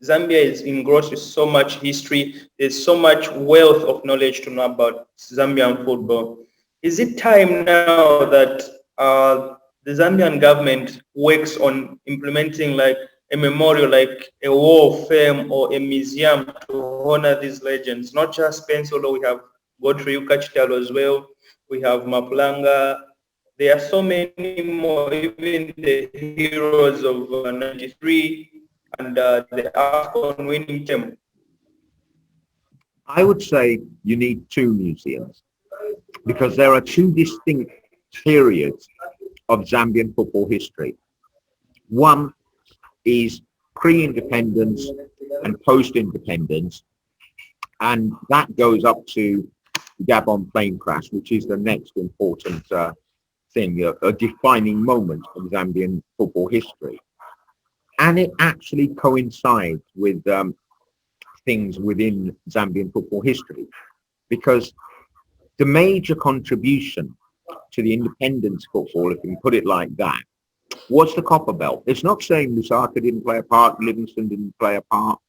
Zambia is engrossed with so much history. There's so much wealth of knowledge to know about Zambian football. Is it time now that the Zambian government works on implementing like a memorial, like a wall of fame or a museum to honor these legends? Not just Pensolo, we have Godfrey Ukachitalo as well. We have Mapulanga. There are so many more, even the heroes of 93 and the AFCON winning team. I would say you need two museums because there are two distinct periods of Zambian football history. One is pre-independence and post-independence, and that goes up to the Gabon plane crash, which is the next important thing, a defining moment of Zambian football history. And it actually coincides with things within Zambian football history, because the major contribution to the independence football, if you can put it like that, was the Copper Belt. It's not saying Lusaka didn't play a part, Livingston didn't play a part,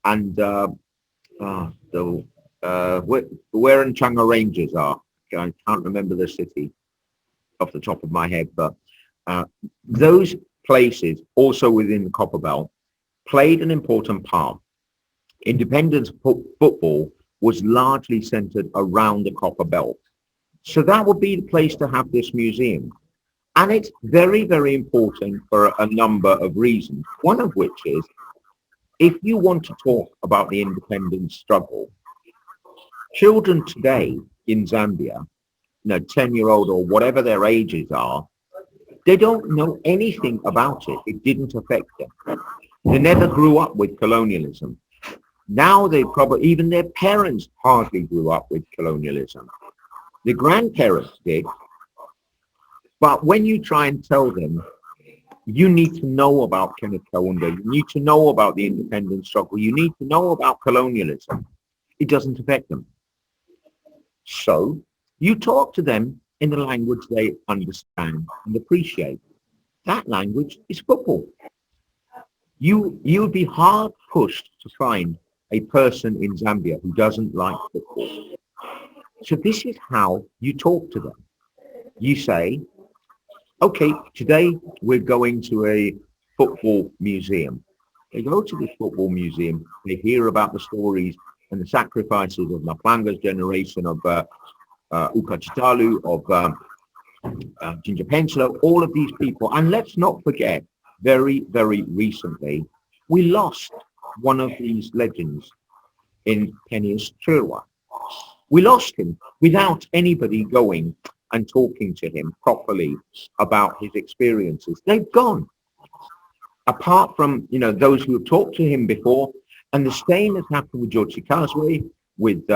and where Nchanga Rangers are, I can't remember the city off the top of my head, but those places also within the Copper Belt played an important part. Independence football was largely centered around the Copper Belt. So that would be the place to have this museum. And it's very, very important for a number of reasons. One of which is, if you want to talk about the independence struggle, children today in Zambia, 10-year-old or whatever their ages are, they don't know anything about it. It didn't affect them. They never grew up with colonialism. Now they probably, even their parents hardly grew up with colonialism. The grandparents did. But when you try and tell them, you need to know about Kenneth Kaunda, you need to know about the independence struggle, you need to know about colonialism, it doesn't affect them. So you talk to them in the language they understand and appreciate. That language is football. You would be hard pushed to find a person in Zambia who doesn't like football. So this is how you talk to them. You say, okay, today we're going to a football museum. They go to this football museum, they hear about the stories and the sacrifices of Mapanga's generation, of Ukachitalu, of Ginger Penslow, all of these people. And let's not forget, very, very recently, we lost one of these legends in Phineas Chirwa. We lost him without anybody going and talking to him properly about his experiences. They've gone. Apart from, those who have talked to him before, and the same has happened with George Sikazwe, with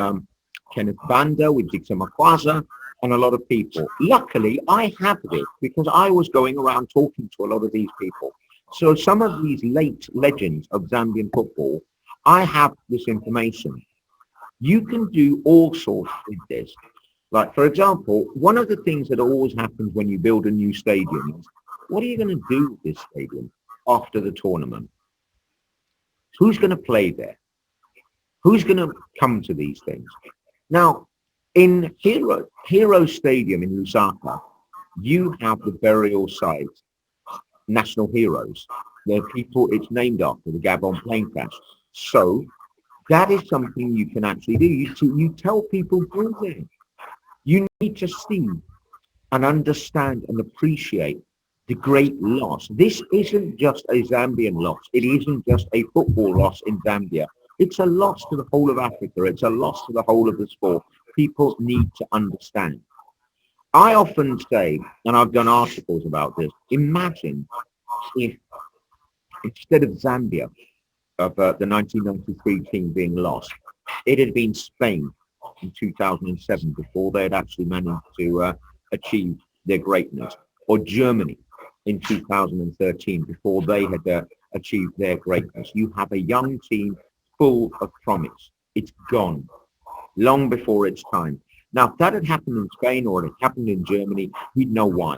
Kenneth Banda, with Dixon Makwaza, and a lot of people. Luckily, I have this because I was going around talking to a lot of these people. So some of these late legends of Zambian football, I have this information. You can do all sorts with this. Like, for example, one of the things that always happens when you build a new stadium is, what are you going to do with this stadium after the tournament? Who's going to play there? Who's going to come to these things? Now, in Hero Stadium in Lusaka, you have the burial site, national heroes. They're people it's named after, the Gabon plane crash. So that is something you can actually do. You tell people, go there. You need to see and understand and appreciate the great loss. This isn't just a Zambian loss. It isn't just a football loss in Zambia. It's a loss to the whole of Africa. It's a loss to the whole of the sport. People need to understand. I often say, and I've done articles about this, imagine if instead of Zambia, of the 1993 team being lost, it had been Spain in 2007 before they had actually managed to achieve their greatness, or Germany in 2013 before they had achieved their greatness. You have a young team full of promise. It's gone long before its time. Now, if that had happened in Spain or it had happened in Germany, we'd know why.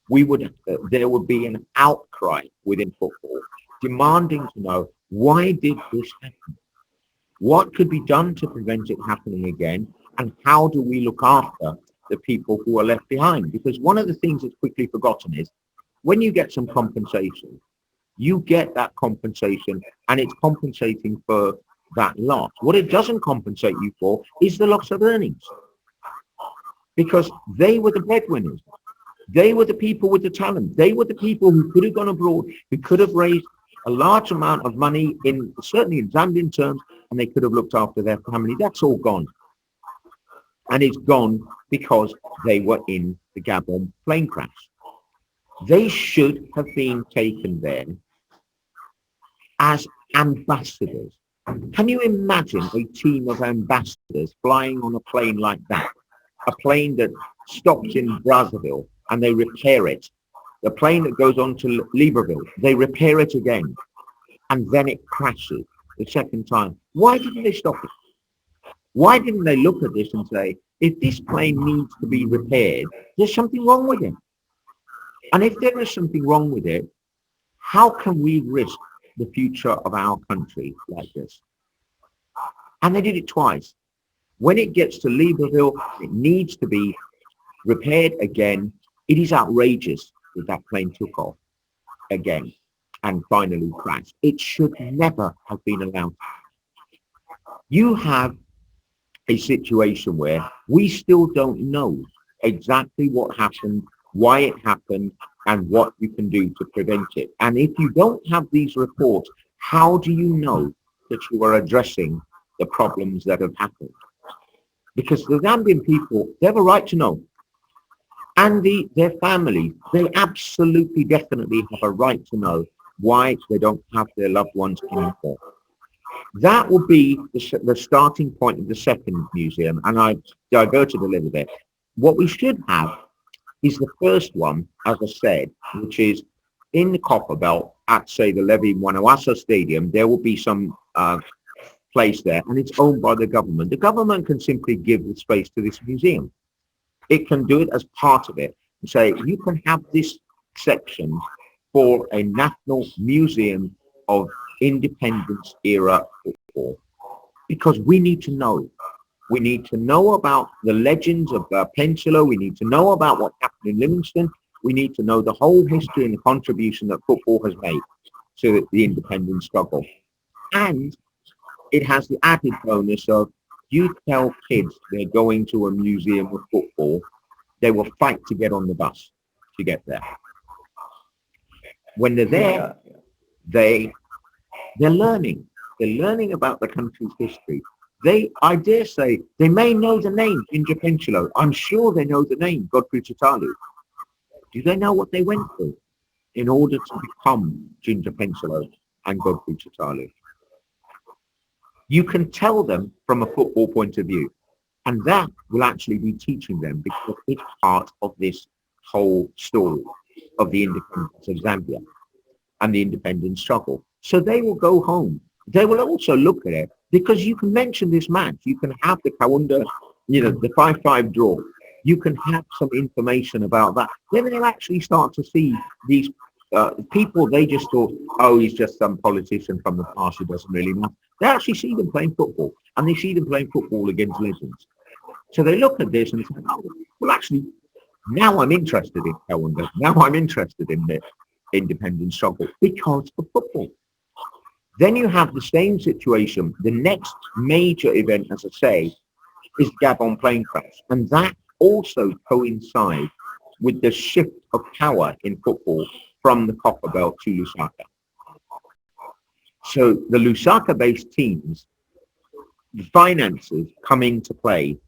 There would be an outcry within football. demanding to know, why did this happen? What could be done to prevent it happening again? And how do we look after the people who are left behind? Because one of the things that's quickly forgotten is when you get some compensation, you get that compensation and it's compensating for that loss. What it doesn't compensate you for is the loss of earnings, because they were the breadwinners. They were the people with the talent. They were the people who could have gone abroad, who could have raised a large amount of money, certainly in Zambian terms, and they could have looked after their family. That's all gone. And it's gone because they were in the Gabon plane crash. They should have been taken there as ambassadors. Can you imagine a team of ambassadors flying on a plane like that? A plane that stops in Brazzaville and they repair it. The plane that goes on to Libreville, they repair it again. And then it crashes the second time. Why didn't they stop it? Why didn't they look at this and say, if this plane needs to be repaired, there's something wrong with it? And if there is something wrong with it, how can we risk the future of our country like this? And they did it twice. When it gets to Libreville, it needs to be repaired again. It is outrageous that that plane took off again and finally crashed. It should never have been allowed. You have a situation where we still don't know exactly what happened, why it happened, and what you can do to prevent it. And if you don't have these reports, how do you know that you are addressing the problems that have happened? Because the Zambian people, they have a right to know. And their families, they absolutely, definitely have a right to know why they don't have their loved ones anymore. That will be the starting point of the second museum, and I diverted a little bit. What we should have is the first one, as I said, which is in the Copper Belt at, say, the Levi Mwanawasa Stadium. There will be some place there, and it's owned by the government. The government can simply give the space to this museum. It can do it as part of it and say, you can have this section for a national museum of independence era football, because we need to know. We need to know about the legends of Peninsula. We need to know about what happened in Livingston. We need to know the whole history and the contribution that football has made to the independence struggle. And it has the added bonus of, you tell kids they're going to a museum of football, they will fight to get on the bus to get there. When they're there, they're learning. They're learning about the country's history. I dare say, they may know the name Ginger Penchilo. I'm sure they know the name Godfrey Chitalu. Do they know what they went through in order to become Ginger Penchilo and Godfrey Chitalu? You can tell them from a football point of view, and that will actually be teaching them, because it's part of this whole story of the independence of Zambia and the independence struggle. So they will go home. They will also look at it, because you can mention this match. You can have the Kaunda, the 5-5 draw. You can have some information about that. Then they'll actually start to see these people they just thought, oh, he's just some politician from the past who doesn't really know. They actually see them playing football, and they see them playing football against legends. So they look at this and say, oh, well, actually, now I'm interested in Kaunda. Now I'm interested in the independence struggle because of football. Then you have the same situation. The next major event, as I say, is Gabon plane crash. And that also coincides with the shift of power in football from the Copper Belt to Lusaka. So the Lusaka-based teams, the finances come into play,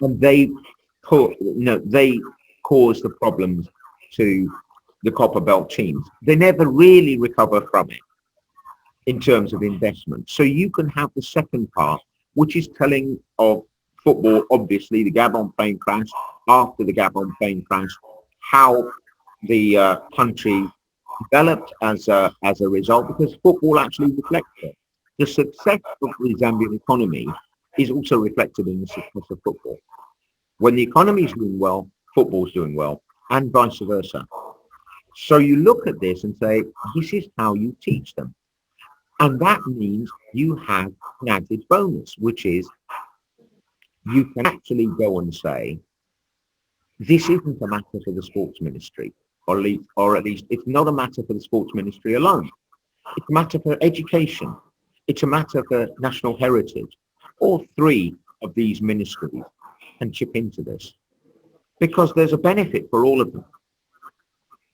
and they cause the problems to the Copper Belt teams. They never really recover from it in terms of investment. So you can have the second part, which is telling of football, obviously, the Gabon plane crash, after the Gabon plane crash, how the country developed as a result, because football actually reflects it. The success of the Zambian economy is also reflected in the success of football. When the economy is doing well, football's doing well, and vice versa. So you look at this and say, this is how you teach them. And that means you have an added bonus, which is you can actually go and say, this isn't a matter for the sports ministry, or at least it's not a matter for the sports ministry alone. It's a matter for education. It's a matter for national heritage. All three of these ministries can chip into this because there's a benefit for all of them.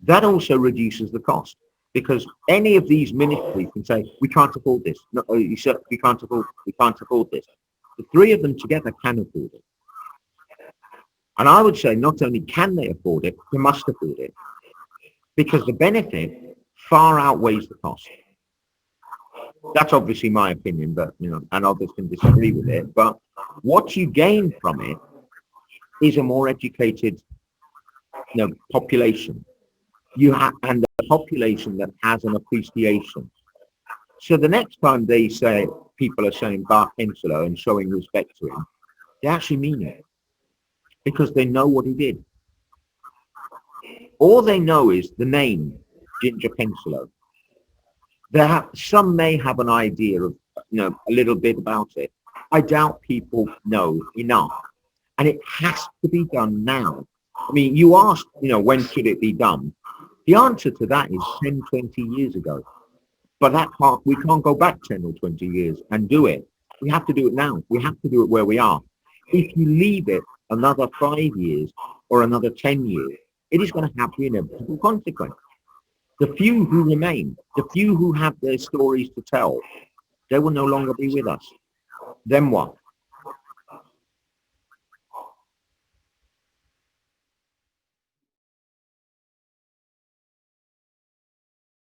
That also reduces the cost because any of these ministries can say, we can't afford this. No, we can't afford this. The three of them together can afford it. And I would say not only can they afford it, they must afford it because the benefit far outweighs the cost. That's obviously my opinion, but and others can disagree with it. But what you gain from it is a more educated, population. And a population that has an appreciation. So the next time people are saying Bar Pencilo and showing respect to him, they actually mean it because they know what he did. All they know is the name Ginger Pencilo. Some may have an idea of, a little bit about it. I doubt people know enough. And it has to be done now. I mean, you asked, when should it be done? The answer to that is 10, 20 years ago. But we can't go back 10 or 20 years and do it. We have to do it now. We have to do it where we are. If you leave it another 5 years or another 10 years, it is going to have the inevitable consequence. The few who remain, the few who have their stories to tell, they will no longer be with us. Then what?